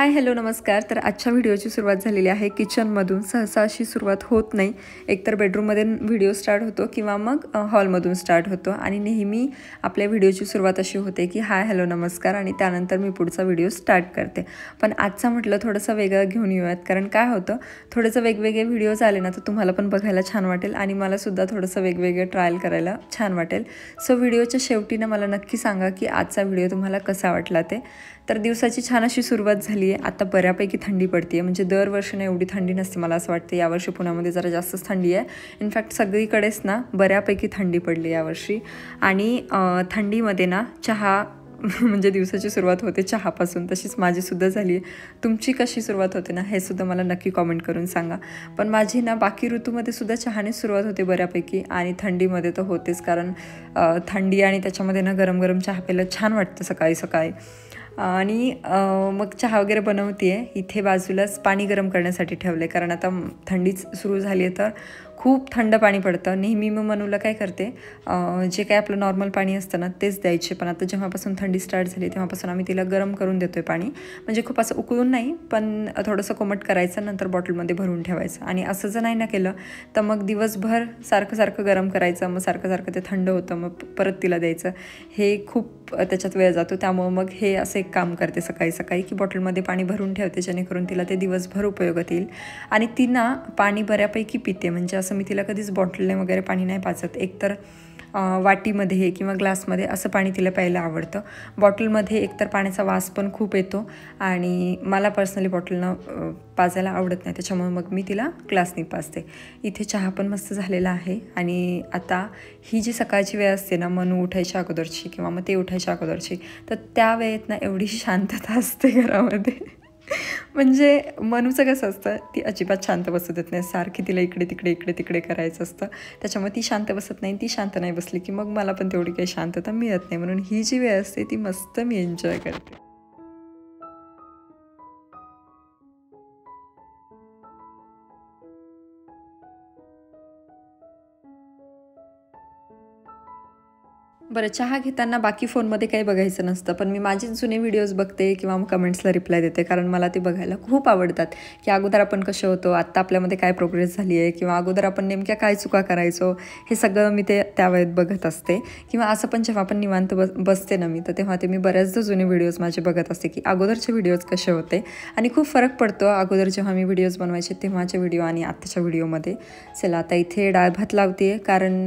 Hi hello नमस्कार. तर आजच्या व्हिडिओची सुरुवात झालेली आहे किचनमधून. सहसा अशी सुरुवात होत नाही. एकतर बेडरूममध्ये व्हिडिओ स्टार्ट होतो किंवा मग हॉलमधून स्टार्ट होतो आणि नेहमी आपल्या व्हिडिओची सुरुवात अशी होते की हाय हॅलो नमस्कार आणि त्यानंतर मी पुढचा व्हिडिओ स्टार्ट करते. पण आजचा म्हटलं थोडंसं वेगळं घेऊन येऊयात, कारण काय होतं थोडंसं वेगवेगळे व्हिडिओज आले ना तर तुम्हाला पण बघायला छान वाटेल आणि मलासुद्धा थोडंसं वेगवेगळं ट्रायल करायला छान वाटेल. सो व्हिडिओच्या शेवटी ना मला नक्की सांगा की आजचा व्हिडिओ तुम्हाला कसा वाटला ते. तर दिवसाची छान अशी सुरुवात झाली आहे. आता बऱ्यापैकी थंडी पडते आहे, म्हणजे दरवर्षीने एवढी थंडी नसते मला असं वाटतं. यावर्षी पुण्यामध्ये जरा जास्तच थंडी आहे. इनफॅक्ट सगळीकडेच ना बऱ्यापैकी थंडी पडली यावर्षी. आणि थंडीमध्ये ना चहा म्हणजे दिवसाची सुरुवात होते चहापासून, तशीच माझीसुद्धा झाली आहे. तुमची कशी सुरुवात होते ना हे सुद्धा मला नक्की कॉमेंट करून सांगा. पण माझी ना बाकी ऋतूमध्ये सुद्धा चहाने सुरुवात होते बऱ्यापैकी, आणि थंडीमध्ये तर होतेच, कारण थंडी आणि त्याच्यामध्ये ना गरम गरम चहा प्यायला छान वाटतं सकाळी सकाळी. आणि मग चहा वगैरे बनवते आहे. इथे बाजूलाच पाणी गरम करण्यासाठी ठेवलं आहे, कारण आता थंडीच सुरू झाली आहे तर खूप थंड पाणी पडतं. नेहमी मग मनूला काय करते, जे काय आपलं नॉर्मल पाणी असतं ना तेच द्यायचे, पण आता जेव्हापासून थंडी स्टार्ट झाली तेव्हापासून आम्ही तिला गरम करून देतो आहे पाणी. म्हणजे खूप असं उकळून नाही, पण थोडंसं कोमट करायचं, नंतर बॉटलमध्ये भरून ठेवायचं. आणि असं जर नाही ना केलं तर मग दिवसभर सारखं सारखं गरम करायचं, मग सारखं सारखं ते थंड होतं, मग परत तिला द्यायचं. हे खूप त्याच्यात वेळ जातो. त्यामुळं मग हे असं एक काम करते सकाळी सकाळी की बॉटलमध्ये पाणी भरून ठेवते, जेणेकरून तिला ते दिवसभर उपयोगात येईल. आणि ती ना पाणी बऱ्यापैकी पिते. म्हणजे असं मी तिला कधीच बॉटलने वगैरे पाणी नाही पाजत. एकतर वाटीमध्ये किंवा ग्लासमध्ये असं पाणी तिला प्यायला आवडतं. बॉटलमध्ये एकतर पाण्याचा वास पण खूप येतो आणि मला पर्सनली बॉटलनं पाजायला आवडत नाही, त्याच्यामुळे मग मी तिला ग्लासने पाजते. इथे चहा पण मस्त झालेला आहे. आणि आता ही जी सकाळची वेळ असते ना मनू उठायच्या अगोदरची किंवा मग ते उठायच्या अगोदरची, तर त्या वेळेत ना एवढी शांतता असते घरामध्ये. म्हणजे मनूचं कसं असतं, ती अजिबात शांत बसत येत नाही. सारखी तिला इकडे तिकडे करायचं असतं. त्याच्यामुळे ती शांत बसत नाही. ती शांत नाही बसली की मग मला पण तेवढी काही शांतता मिळत नाही. म्हणून ही जी वेळ असते ती मस्त मी एन्जॉय करते. बरं, चहा घेताना बाकी फोनमध्ये काही बघायचं नसतं, पण मी माझे जुने व्हिडिओज बघते किंवा मग कमेंट्सला रिप्लाय देते, कारण मला ते बघायला खूप आवडतात की अगोदर आपण कसे होतो, आत्ता आपल्यामध्ये काय प्रोग्रेस झाली आहे, किंवा अगोदर आपण नेमक्या काय चुका करायचो, हे सगळं मी ते त्या वेळेत बघत असते. किंवा असं पण जेव्हा आपण निवांत बसते ना मी, तर तेव्हा ते मी बऱ्याचदा जुने व्हिडिओज माझे बघत असते की अगोदरचे व्हिडिओज कसे होते. आणि खूप फरक पडतो अगोदर जेव्हा मी व्हिडिओज बनवायचे तेव्हाचे व्हिडिओ आणि आत्ताच्या व्हिडिओमध्ये. चला आता इथे डाळ भात लावते आहे, कारण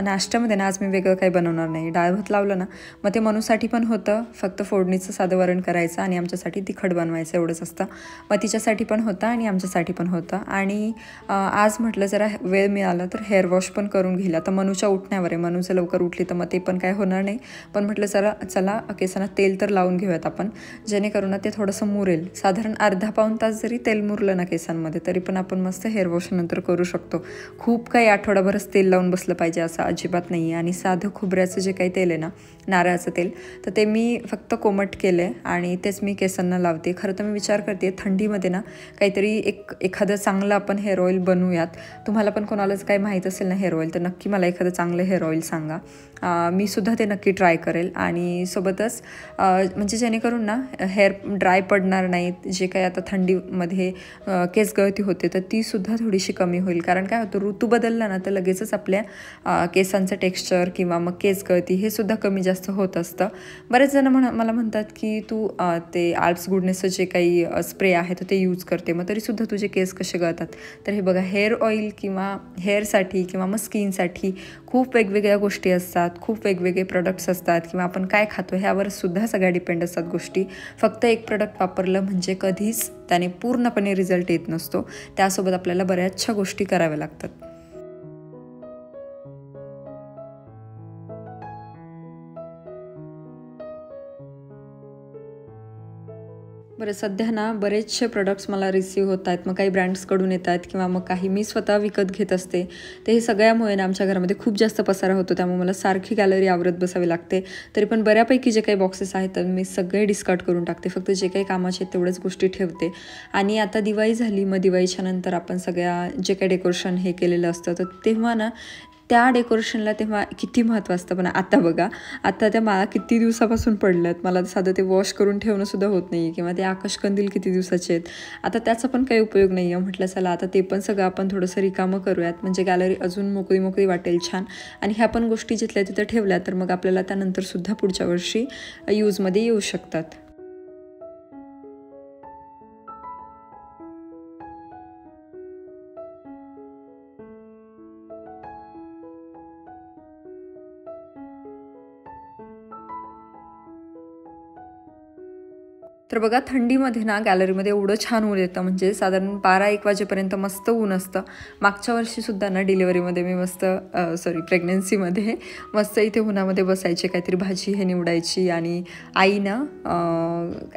नाश्त्यामध्ये ना आज मी वेगळं काही बनवणार नाही. डाळ भात लावलं ना मग ते मनूसाठी पण होतं, फक्त फोडणीचं साधं वरण करायचं आणि आमच्यासाठी तिखट बनवायचं एवढंच असतं. मग तिच्यासाठी पण होतं आणि आमच्यासाठी पण होतं. आणि आज म्हटलं जरा वेळ मिळाला तर हेअर वॉश पण करून घेईल. आता मनूच्या उठण्यावर आहे, मनूचं लवकर उठली तर मग ते पण काय होणार नाही, पण म्हटलं चला केसांना तेल तर लावून घेऊयात आपण, जेणेकरून ना ते थोडंसं मुरेल. साधारण अर्धा पाऊण तास जरी तेल मुरलं ना केसांमध्ये तरी पण आपण मस्त हेअर वॉश नंतर करू शकतो. खूप काही आठवडाभरच तेल लावून बसलं पाहिजे असं अजिबात नाही आहे. आणि साधं खोबऱ्याचं जे काही तेल आहे ना, नारळाचं तेल, तर ते मी फक्त कोमट केलं आहे आणि तेच मी केसांना लावते. खरं तर मी विचार करते थंडीमध्ये ना काहीतरी एखादं चांगलं आपण हेअर ऑइल बनवूयात. तुम्हाला पण कोणालाच काही माहीत असेल ना हेअर ऑइल, तर नक्की मला एखादं चांगलं हेअर ऑइल सांगा. मी सुद्धा ते नक्की ट्राय करेल. आणि सोबतच म्हणजे जेणेकरून ना हेअर ड्राय पडणार नाहीत. जे काही आता थंडीमध्ये केस गळती होते तर तीसुद्धा थोडीशी कमी होईल. कारण काय होतं, ऋतू बदलला ना तर लगेचच आपल्या केसांचं टेक्स्चर किंवा मग केस गळती हे सुद्धा कमी जास्त होत असतं. बरेच जण मला म्हणतात की तू ते आल्प्स गुडनेसचं जे काही स्प्रे आहे तर ते यूज करते, मग तरीसुद्धा तुझे केस कसे गळतात. तर हे बघा, हेअर ऑइल किंवा हेअरसाठी किंवा मग स्किनसाठी खूप वेगवेगळ्या गोष्टी असतात, खूप वेगवेगळे प्रोडक्ट्स असतात, किंवा आपण काय खातो ह्यावर सुद्धा सगळ्या डिपेंड असतात गोष्टी. फक्त एक प्रोडक्ट वापरलं म्हणजे कधीच त्याने पूर्णपणे रिझल्ट येत नसतो. त्यासोबत आपल्याला बऱ्याचशा गोष्टी कराव्या लागतात. बरं, सध्या ना बरेचसे प्रोडक्ट्स मला रिसीव होत आहेत. मग काही ब्रँड्सकडून येत आहेत किंवा मग काही मी स्वतः विकत घेत असते. ते हे सगळ्यामुळे ना आमच्या घरामध्ये खूप जास्त पसारा होतो, त्यामुळे मला सारखी गॅलरी आवरत बसावी लागते. तरी पण बऱ्यापैकी जे काही बॉक्सेस आहेत तर मी सगळे डिस्कार्ड करून टाकते. फक्त जे काही कामाचे आहेत तेवढ्याच गोष्टी ठेवते. आणि आता दिवाळी झाली, मग दिवाळीच्या नंतर आपण सगळ्या जे काही डेकोरेशन हे केलेलं असतं तर तेव्हा ना त्या डेकोरेशनला तेव्हा किती महत्त्व असतं. पण आता बघा, आता त्या माळा किती दिवसापासून पडल्यात, मला साधं ते वॉश करून ठेवणंसुद्धा होत नाही. किंवा ते आकाशकंदील किती दिवसाचे आहेत, आता त्याचा पण काही उपयोग नाही आहे. म्हटलं चला आता ते पण सगळं आपण थोडंसं रिकामं करूयात, म्हणजे गॅलरी अजून मोकळी मोकळी वाटेल छान. आणि ह्या पण गोष्टी जिथल्या तिथं ठेवल्या तर मग आपल्याला त्यानंतरसुद्धा पुढच्या वर्षी यूजमध्ये येऊ शकतात. तर बघा, थंडीमध्ये ना गॅलरीमध्ये एवढं छान ऊन येतं, म्हणजे साधारण 12-1 वाजेपर्यंत मस्त ऊन असतं. मागच्या वर्षीसुद्धा ना डिलिव्हरीमध्ये मी प्रेग्नन्सीमध्ये मस्त इथे उन्हामध्ये बसायचे, काहीतरी भाजी हे निवडायची आणि आई ना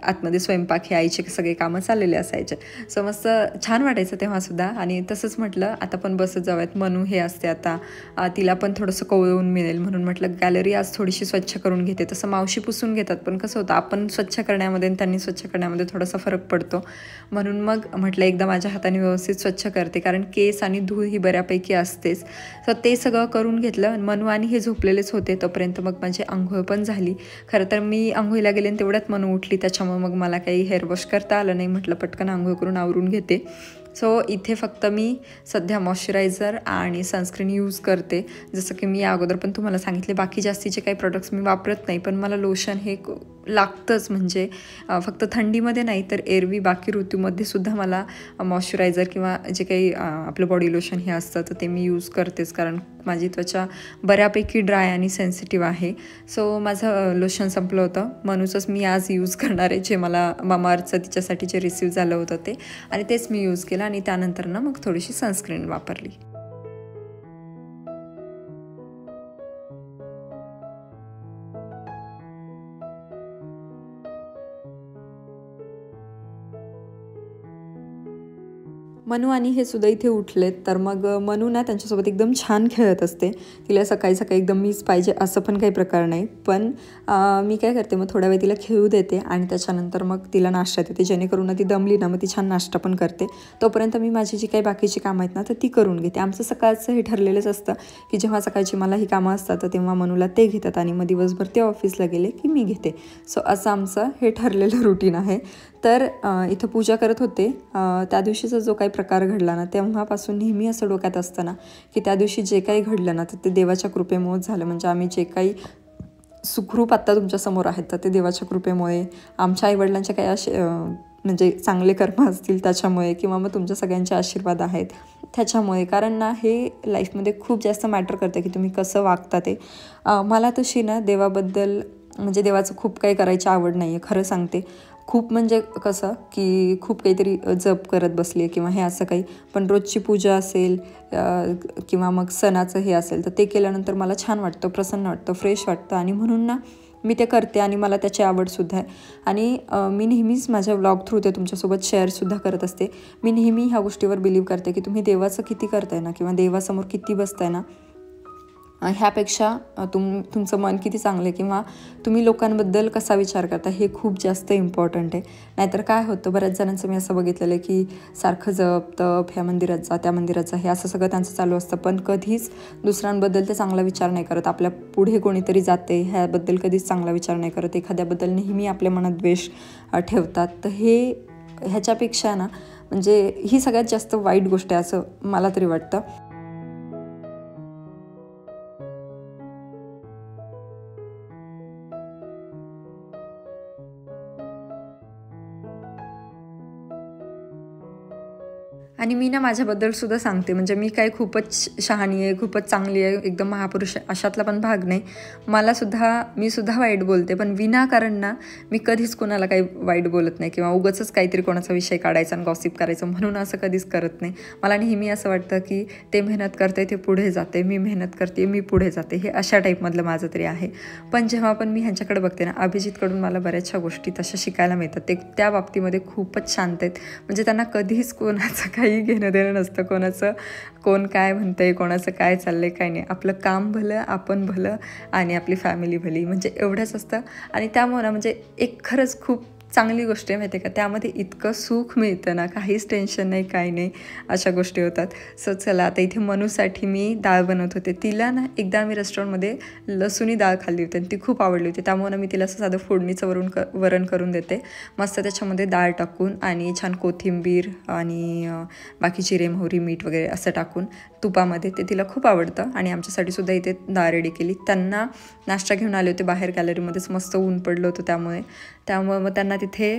आतमध्ये स्वयंपाक हे आईचे सगळे कामं चाललेले असायचे. सो मस्त छान वाटायचं तेव्हासुद्धा. आणि तसंच म्हटलं आता पण बसत जाऊयात, मनू हे असते आता, तिला पण थोडंसं कवळून मिळेल म्हणून म्हटलं गॅलरी आज थोडीशी स्वच्छ करून घेते. तसं मावशी पुसून घेतात, पण कसं होतं आपण स्वच्छ करण्यामध्ये त्यांनी स्वच्छ करण्यामध्ये थोडासा फरक पडतो. म्हणून मग म्हटलं एकदा माझ्या हाताने व्यवस्थित स्वच्छ करते, कारण केस आणि धूळ ही बऱ्यापैकी असतेच. तर ते सगळं करून घेतलं. मनू आणि हे झोपलेलेच होते, तोपर्यंत मग माझी आंघोळ पण झाली. खरं तर मी आंघोळीला गेले आणि तेवढ्यात मनू उठली, त्याच्यामुळे मग मला काही हेअर वॉश करता आलं नाही. म्हटलं पटकन आंघोळ करून आवरून घेते. सो इथे फक्त मी सध्या मॉइश्चरायझर आणि सनस्क्रीन यूज करते. जसं की मी अगोदर पण तुम्हाला सांगितले, बाकी जास्तीचे काही प्रोडक्ट्स मी वापरत नाही, पण मला लोशन हे लागतंच. म्हणजे फक्त थंडीमध्ये नाही तर एरवी बाकी ऋतूमध्ये सुद्धा मला मॉइश्चरायझर किंवा जे काही आपलं बॉडी लोशन हे असतं तर ते मी यूज करतेच, कारण माझी त्वचा बऱ्यापैकी ड्राय आणि सेन्सिटिव्ह आहे. सो माझं लोशन संपलं होतं, मनूचंच मी आज यूज करणार आहे, जे मला मामाअर्थचं तिच्यासाठी जे रिसीव झालं होतं ते, आणि तेच मी यूज केलं. आणि त्यानंतर ना मग थोडीशी सनस्क्रीन वापरली. मनू आणि हे सुद्धा इथे उठलेत, तर मग मनू ना त्यांच्यासोबत एकदम छान खेळत असते. तिला सकाळी सकाळी एकदम मीच पाहिजे असं पण काही प्रकार नाही. पण मी काय करते, मग थोडा वेळ तिला खेळू देते आणि त्याच्यानंतर मग तिला नाश्ता देते, जेणेकरून ना ती दमली ना मग ती छान नाश्ता पण करते. तोपर्यंत मी माझी जी काही बाकीची कामं आहेत ना तर ती करून घेते. आमचं सकाळचं हे ठरलेलंच असतं की जेव्हा सकाळची मला ही कामं असतात तर तेव्हा मनूला ते घेतात आणि मग दिवसभर ते ऑफिसला गेले की मी घेते. सो असं आमचं हे ठरलेलं रुटीन आहे. तर इथं पूजा करत होते. त्या दिवशीचा जो काही प्रकार घडला ना तेव्हापासून नेहमी असं डोक्यात असतं ना की त्या दिवशी जे काही घडलं ना तर ते देवाच्या कृपेमुळेच झालं. म्हणजे आम्ही जे काही सुखरूप आत्ता तुमच्यासमोर आहेत तर ते देवाच्या कृपेमुळे, आमच्या आईवडिलांचे काही असे म्हणजे चांगले कर्म असतील त्याच्यामुळे, किंवा मग तुमच्या सगळ्यांचे आशीर्वाद आहेत त्याच्यामुळे. कारण ना हे लाईफमध्ये खूप जास्त मॅटर करतं की तुम्ही कसं वागता ते. मला तशी ना देवाबद्दल म्हणजे देवाचं खूप काही करायची आवड नाही आहे, खरं सांगते. खूप म्हणजे कसं की खूप काहीतरी जप करत बसली आहे किंवा हे असं काही, पण रोजची पूजा असेल किंवा मग सणाचं हे असेल तर ते केल्यानंतर मला छान वाटतं, प्रसन्न वाटतं, फ्रेश वाटतं. आणि म्हणून ना मी ते करते आणि मला त्याची आवडसुद्धा आहे. आणि मी नेहमीच माझ्या व्लॉग थ्रू ते तुमच्यासोबत शेअरसुद्धा करत असते. मी नेहमी ह्या गोष्टीवर बिलीव्ह करते की तुम्ही देवाचं किती करताय ना किंवा देवासमोर किती बसताय ना, ह्यापेक्षा तुमचं मन किती चांगलं आहे किंवा तुम्ही लोकांबद्दल कसा विचार करता हे खूप जास्त इम्पॉर्टंट आहे. नाहीतर काय होतं, बऱ्याच जणांचं मी असं बघितलेलं आहे की सारखं जप तप, ह्या मंदिरात जा त्या मंदिरात जा, हे असं सगळं त्यांचं चालू असतं, पण कधीच दुसऱ्यांबद्दल ते चांगला विचार नाही करत. आपल्या पुढे कोणीतरी जाते ह्याबद्दल कधीच चांगला विचार नाही करत. एखाद्याबद्दल नेहमी आपल्या मनात द्वेष ठेवतात. तर ह्याच्यापेक्षा ना म्हणजे ही सगळ्यात जास्त वाईट गोष्ट आहे असं मला तरी वाटतं. आणि मी ना माझ्याबद्दलसुद्धा सांगते, म्हणजे मी काय खूपच शहाणी आहे, खूपच चांगली आहे, एकदम महापुरुष अशातला पण भाग नाही. मी सुद्धा वाईट बोलते, पण विनाकारण ना मी कधीच कोणाला काही वाईट बोलत नाही किंवा उगाचच काहीतरी कोणाचा विषय काढायचा आणि गॉसिप करायचं म्हणून असं कधीच करत नाही. मला नेहमी असं वाटतं की ते मेहनत करते ते पुढे जाते, मी मेहनत करते मी पुढे जाते, हे अशा टाईपमधलं माझं तरी आहे. पण जेव्हा पण मी ह्यांच्याकडे बघते ना, अभिजितकडून मला बऱ्याचशा गोष्टी तशा शिकायला मिळतात. ते त्या बाबतीमध्ये खूपच शांत आहेत. म्हणजे त्यांना कधीच कोणाचं काही घेणं देणं नसतं, कोण काय म्हणतंय, कोणाचं काय चाललंय, काय नाही. आपलं काम भलं, आपण भलं आणि आपली फॅमिली भली, म्हणजे एवढंच असतं. आणि त्यामुळे ना म्हणजे एक खरंच खूप चांगली गोष्ट आहे माहिती आहे का, त्यामध्ये इतकं सुख मिळतं ना, काहीच टेन्शन नाही, काही नाही, अशा गोष्टी होतात. सो चला आता इथे मनूसाठी मी डाळ बनवत होते. तिला ना एकदा मी रेस्टॉरंटमध्ये लसूणी डाळ खाल्ली होती आणि ती खूप आवडली होती. त्यामुळे मी तिला असं साधं फोडणीचं वरण करून देते, मस्त त्याच्यामध्ये डाळ टाकून आणि छान कोथिंबीर आणि बाकी जिरे मोहरी मीठ वगैरे असं टाकून तुपामध्ये. ते तिला खूप आवडतं आणि आमच्यासाठी सुद्धा इथे डाळ रेडी केली. त्यांना नाश्ता घेऊन आले होते बाहेर, गॅलरीमध्येच मस्त ऊन पडलं होतं, त्यामुळे मग त्यांना तिथे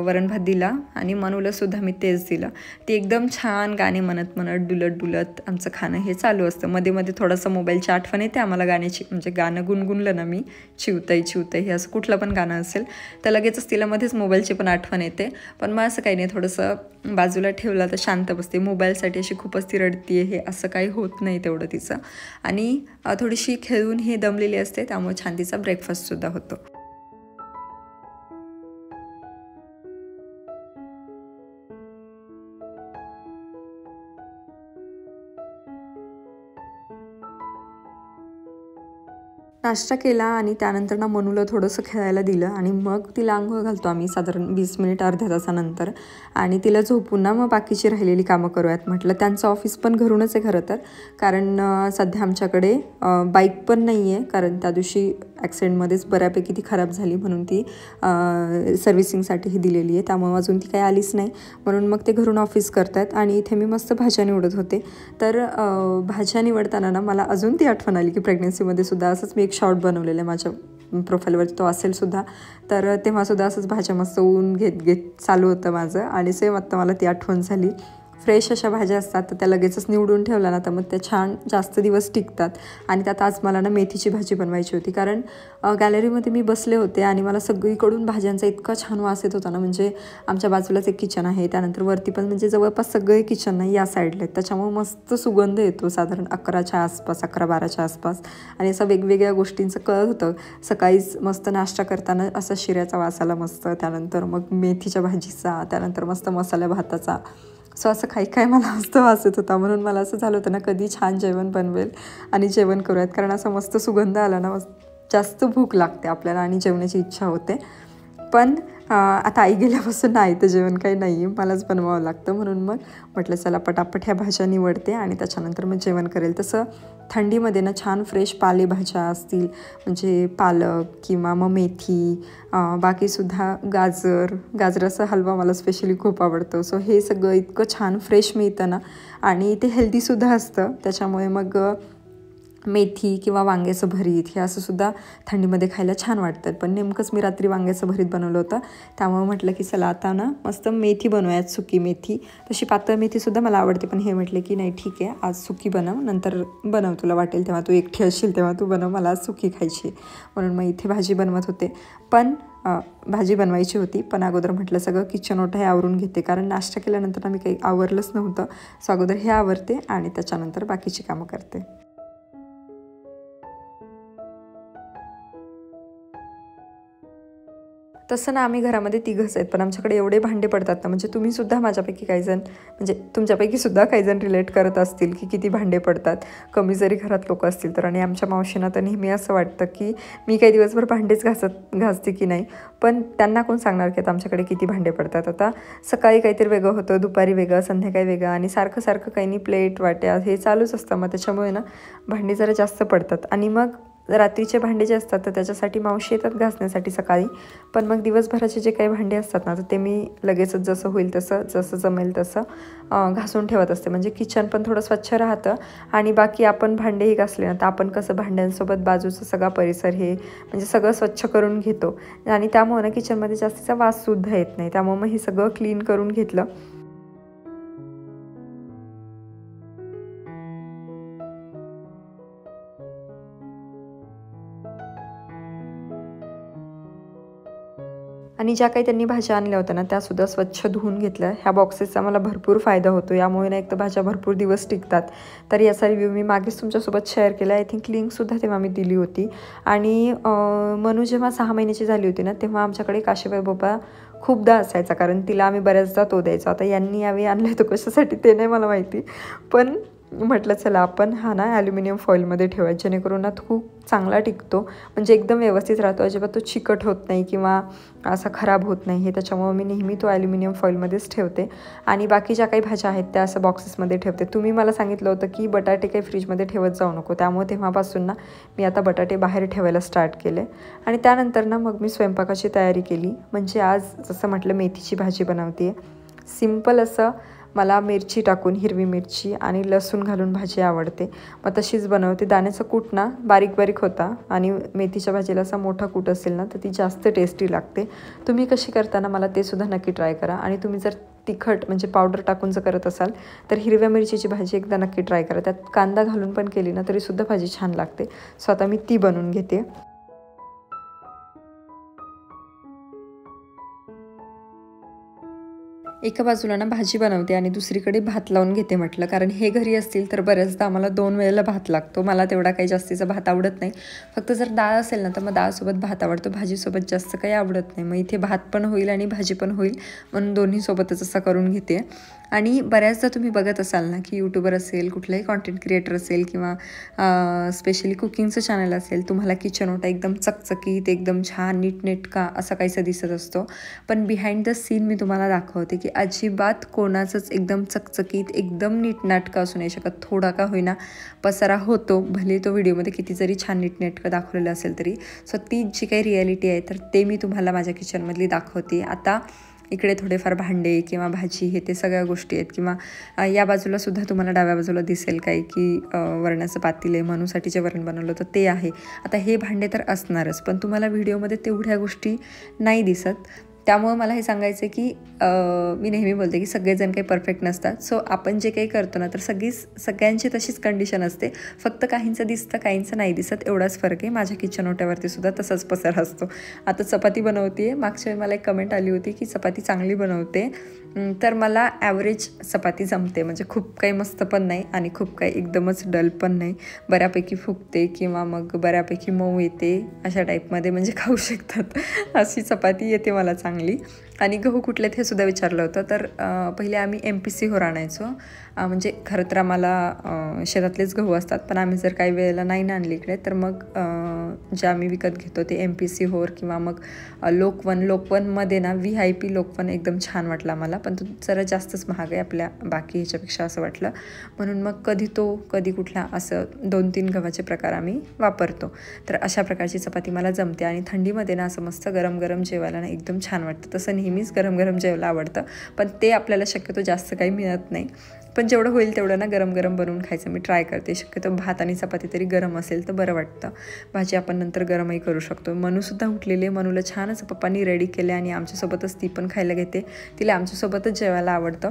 वरण भात दिला आणि मनूलासुद्धा मी तेच दिलं. ती एकदम छान गाणे म्हणत म्हणत डुलत आमचं खाणं हे चालू असतं. मध्ये मध्ये थोडंसं मोबाईलची आठवण येते आम्हाला गाण्याची, म्हणजे गाणं गुणगुणलं ना मी, चिवताई हे असं कुठलं पण गाणं असेल तर लगेचच तिला मध्येच मोबाईलची पण आठवण येते. पण मग असं काही नाही, थोडंसं बाजूला ठेवलं तर शांत बसते. मोबाईलसाठी अशी खूपच ती रडते हे असं काही होत नाही तेवढं तिचं. आणि थोडीशी खेळून ही दमलेली असते, त्यामुळे छान तिचा ब्रेकफास्टसुद्धा होतो. नाश्ता केला आणि त्यानंतर ना मनूला थोडंसं खेळायला दिलं आणि मग तिला अंघोळ घालतो आम्ही साधारण 20 मिनिट अर्ध्या तासानंतर. आणि तिला झोपून ना मग बाकीची राहिलेली कामं करूयात म्हटलं. त्यांचं ऑफिस पण घरूनच आहे खरं तर, कारण सध्या आमच्याकडे बाईक पण नाही आहे, कारण त्या दिवशी ॲक्सिडेंटमध्येच बऱ्यापैकी ती खराब झाली, म्हणून ती सर्व्हिसिंगसाठी ही दिलेली आहे. त्यामुळे अजून ती काही आलीच नाही, म्हणून मग ते घरून ऑफिस करतात. आणि इथे मी मस्त भाज्या निवडत होते. तर भाज्या निवडताना ना मला अजून ती आठवण आली की प्रेग्नन्सीमध्ये सुद्धा असंच मी एक शॉर्ट बनवलेलं आहे माझ्या प्रोफाईलवर, तो असेल सुद्धा. तर तेव्हासुद्धा असंच भाज्या मस्त ऊन घेत चालू होतं माझं. आणि सेम आत्ता मला ती आठवण झाली. फ्रेश अशा भाज्या असतात तर त्या लगेचच निवडून ठेवल्या ना तर मग त्या छान जास्त दिवस टिकतात. आणि त्यात आज मला ना मेथीची भाजी बनवायची होती, कारण गॅलरीमध्ये मी बसले होते आणि मला सगळीकडून भाज्यांचा इतका छान वास येत होता ना. म्हणजे आमच्या बाजूलाच एक किचन आहे, त्यानंतर वरती पण म्हणजे जवळपास सगळे किचन नाही या साईडला आहेत, त्याच्यामुळे मस्त सुगंध येतो साधारण 11च्या आसपास, 11-12च्या आसपास. आणि असं वेगवेगळ्या गोष्टींचं कळत होतं. सकाळीच मस्त नाश्ता करताना असा शिऱ्याचा वास आला मस्त, त्यानंतर मग मेथीच्या भाजीचा, त्यानंतर मस्त मसाल्या भाताचा. सो असं काही मला मस्त वास येत होता, म्हणून मला असं झालं होतं ना कधी छान जेवण बनवेल आणि जेवण करूयात, कारण असा मस्त सुगंध आला ना जास्त भूक लागते आपल्याला आणि जेवणाची इच्छा होते. पण आता आई गेल्यापासून नाही तर जेवण काही नाही आहे, मलाच बनवावं लागतं. म्हणून मग म्हटलं चला पटापट ह्या भाज्या निवडते आणि त्याच्यानंतर मग जेवण करेल. तसं थंडीमध्ये ना छान फ्रेश पालेभाज्या असतील, म्हणजे पालक किंवा मग मेथी, बाकीसुद्धा गाजराचा हलवा मला स्पेशली खूप आवडतो. सो हे सगळं इतकं छान फ्रेश मिळतं ना, आणि ते हेल्दीसुद्धा असतं. त्याच्यामुळे मग मेथी किंवा वांग्याचं भरीत हे असं सुद्धा थंडीमध्ये खायला छान वाटतं. पण नेमकंच मी रात्री वांग्याचं भरीत बनवलं होतं, त्यामुळे म्हटलं की चला आता ना मस्त मेथी बनवूयात, सुकी मेथी. तशी पातळ मेथीसुद्धा मला आवडते, पण हे म्हटले की नाही ठीक आहे, आज सुकी बनव, नंतर बनव, तुला वाटेल तेव्हा, तू एकटी असशील तेव्हा तू बनव, मला आज सुकी खायची. म्हणून मग इथे भाजी बनवत होते. पण भाजी बनवायची होती, पण अगोदर म्हटलं सगळं किचन ओटा हे आवरून घेते, कारण नाश्ता केल्यानंतर मी काही आवरलंच नव्हतं. सो अगोदर हे आवरते आणि त्याच्यानंतर बाकीची कामं करते. तसं ना आम्ही घरामध्ये तिघंच आहेत, पण आमच्याकडे एवढे भांडे पडतात ना, म्हणजे तुम्हीसुद्धा माझ्यापैकी काही जण, म्हणजे तुमच्यापैकीसुद्धा काही जण रिलेट करत असतील की किती भांडे पडतात, कमी जरी घरात लोक असतील तर. आणि आमच्या मावशींना तर नेहमी असं वाटतं की मी काही दिवसभर भांडेच घासते की नाही, पण त्यांना कोण सांगणार की आता आमच्याकडे किती भांडे पडतात. आता सकाळी काहीतरी वेगळं होतं, दुपारी वेगळं, संध्याकाळी वेगळं, आणि सारखं काही नाही प्लेट वाट्या हे चालूच असतं. मग त्याच्यामुळे ना भांडी जरा जास्त पडतात. आणि मग रात्रीचे भांडे जे असतात तर त्याच्यासाठी मावशी येतात घासण्यासाठी सकाळी, पण मग दिवसभराचे जे काही भांडे असतात ना तर ते मी लगेचच जसं होईल तसं, जसं जमेल तसं घासून ठेवत असते. म्हणजे किचन पण थोडं स्वच्छ राहतं आणि बाकी आपण भांडेही घासले ना तर आपण कसं भांड्यांसोबत बाजूचा सगळा परिसर हे म्हणजे सगळं स्वच्छ करून घेतो, आणि त्यामुळे ना किचनमध्ये जास्तीचा वाससुद्धा येत नाही. त्यामुळे मग हे सगळं क्लीन करून घेतलं. आणि ज्या काही त्यांनी भाज्या आणल्या होत्या ना त्यासुद्धा स्वच्छ धुवून घेतल्या. ह्या बॉक्सेसचा मला भरपूर फायदा होतो, यामुळे ना एक तर भाज्या भरपूर दिवस टिकतात. तर याचा रिव्ह्यू मी मागेच तुमच्यासोबत शेअर केला. आय थिंक लिंकसुद्धा तेव्हा मी दिली होती. आणि मनू जेव्हा 6 महिन्याची झाली होती ना तेव्हा आमच्याकडे काशीबाई बोबा खूपदा असायचा, कारण तिला आम्ही बऱ्याचदा तो द्यायचो. आता यांनी यावेळी आणलं तर कशासाठी ते नाही मला माहिती, पण म्हटलं चला आपण हा ना ॲल्युमिनियम फॉईलमध्ये ठेवूया, जेणेकरून ना खूप चांगला टिकतो, म्हणजे एकदम व्यवस्थित राहतो, अजिबात तो चिकट होत नाही किंवा असा खराब होत नाही. हे त्याच्यामुळं मी नेहमी तो ॲल्युमिनियम फॉईलमध्येच ठेवते. आणि बाकी ज्या काही भाज्या आहेत त्या असं बॉक्सेसमध्ये ठेवते. तुम्ही मला सांगितलं होतं की बटाटे काही फ्रीजमध्ये ठेवत जाऊ नको, त्यामुळे तेव्हापासून ना मी आता बटाटे बाहेर ठेवायला स्टार्ट केले. आणि त्यानंतर ना मग मी स्वयंपाकाची तयारी केली. म्हणजे आज जसं म्हटलं मेथीची भाजी बनवते आहे. सिम्पल असं मला मिरची टाकून, हिरवी मिरची आणि लसूण घालून भाजी आवडते, मग तशीच बनवते. दाण्याचा कूट ना बारीक बारीक होता आणि मेथीच्या भाजीला असा मोठा कूट असेल ना तर ती जास्त टेस्टी लागते. तुम्ही कशी करताना मला ते सुद्धा नक्की ट्राय करा. आणि तुम्ही जर तिखट म्हणजे पावडर टाकून जर करत असाल तर हिरव्या मिरचीची भाजी एकदा नक्की ट्राय करा. त्यात कांदा घालून पण केली ना तरीसुद्धा भाजी छान लागते. सो आता मी ती बनवून घेते. एका बाजूला ना भाजी बनवते आणि दुसरीकडे भात लावून घेते म्हटलं, कारण हे घरी असतील तर बऱ्याचदा आम्हाला 2 वेळेला भात लागतो. मला तेवढा काही जास्तीचा भात आवडत नाही. फक्त जर डाळ असेल ना तर मग डाळसोबत भात आवडतो, भाजीसोबत जास्त काही आवडत नाही. मग इथे भात पण होईल आणि भाजी पण होईल म्हणून दोन्हीसोबतच असं करून घेते. आणि बऱ्याचदा तुम्ही बघत असाल ना की यूट्यूबर असेल, कुठलाही कॉन्टेंट क्रिएटर असेल किंवा स्पेशली कुकिंगचं चॅनल असेल, तुम्हाला किचन ओटा एकदम चकचकीत, एकदम छान नीटनेटका असा काहीसा दिसत असतो. पण बिहाइंड द सीन मी तुम्हाला दाखवते की अजिबात कोणाचंच एकदम चकचकीत, एकदम नीटनाटकं असू नाही शकत. थोडा का होईना पसारा होतो, भले तो व्हिडिओमध्ये किती जरी छान नीटनेटकं दाखवलेलं असेल तरी. सो ती जी काही रिॲलिटी आहे तर ते मी तुम्हाला माझ्या किचनमधली दाखवते. आता इकडे थोडेफार भांडे किंवा भाजी हे ते सगळ्या गोष्टी आहेत. किंवा या बाजूला सुद्धा तुम्हाला डाव्या बाजूला दिसेल काही की वरणाचं पातेलं आहे, मनूसाठी जे वरण बनवलं होतं ते आहे. आता हे भांडे तर असणारच, पण तुम्हाला व्हिडिओमध्ये तेवढ्या गोष्टी नाही दिसत. त्यामुळं मला हे सांगायचं आहे की मी नेहमी बोलते की सगळेजण काही परफेक्ट नसतात. सो आपण जे काही करतो ना तर सगळ्यांची तशीच कंडिशन असते. फक्त काहींचं दिसतं, काहींचं नाही दिसत, एवढाच फरक आहे. माझ्या किचन ओट्यावरती सुद्धा तसाच पसारा असतो. आता चपाती बनवते आहे. मागच्या वेळी मला एक कमेंट आली होती की चपाती चांगली बनवते, तर मला ॲव्हरेज चपाती जमते. म्हणजे खूप काही मस्त पण नाही आणि खूप काही एकदमच डल पण नाही. बऱ्यापैकी फुगते किंवा मग बऱ्यापैकी मऊ येते, अशा टाईपमध्ये म्हणजे खाऊ शकतात अशी चपाती येते मला चांगली. आणि गहू कुठले हे सुद्धा विचारलं होतं. तर पहिले आम्ही MPC होर आणायचो. म्हणजे खरं तर आम्हाला शेतातलेच गहू असतात, पण आम्ही जर काही वेळेला नाही ना आणले इकडे तर मग जे आम्ही विकत घेतो ते MPC होर किंवा मग लोकवनमध्ये ना VIP लोकवन एकदम छान वाटला मला, पण तो जरा जास्तच महाग आहे आपल्या बाकी ह्याच्यापेक्षा असं वाटलं. म्हणून मग कधी तो कधी कुठला असं 2-3 गव्हाचे प्रकार आम्ही वापरतो. तर अशा प्रकारची चपाती मला जमते. आणि थंडीमध्ये ना असं मस्त गरम गरम जेवायला ना एकदम छान वाटतं. तसं नेहमीच गरम गरम जेवायला आवडतं, पण ते आपल्याला शक्यतो जास्त काही मिळत नाही. पण जेवढं होईल तेवढं ना गरम गरम बनवून खायचं मी ट्राय करते. शक्यतो भात आणि चपाती तरी गरम असेल तर बरं वाटतं. भाजी आपण नंतर गरमही करू शकतो. मनूसुद्धा उठलेली आहे. मनूला छानच पप्पांनी रेडी केले आणि आमच्यासोबतच ती पण खायला घेते. तिला आमच्यासोबतच जेवायला आवडतं.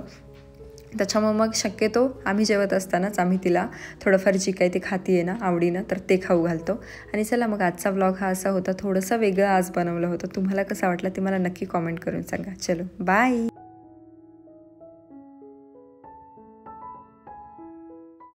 त्याच्यामुळे मग शक्यतो आम्ही जेवत असतानाच आम्ही तिला थोडंफार जी काही ते खाती आहे ना आवडीनं तर ते खाऊ घालतो. आणि चला मग आजचा व्लॉग हा असा होता, थोडंसं वेगळं आज बनवलं होतं. तुम्हाला कसं वाटलं ते मला नक्की कॉमेंट करून सांगा. चलो बाय.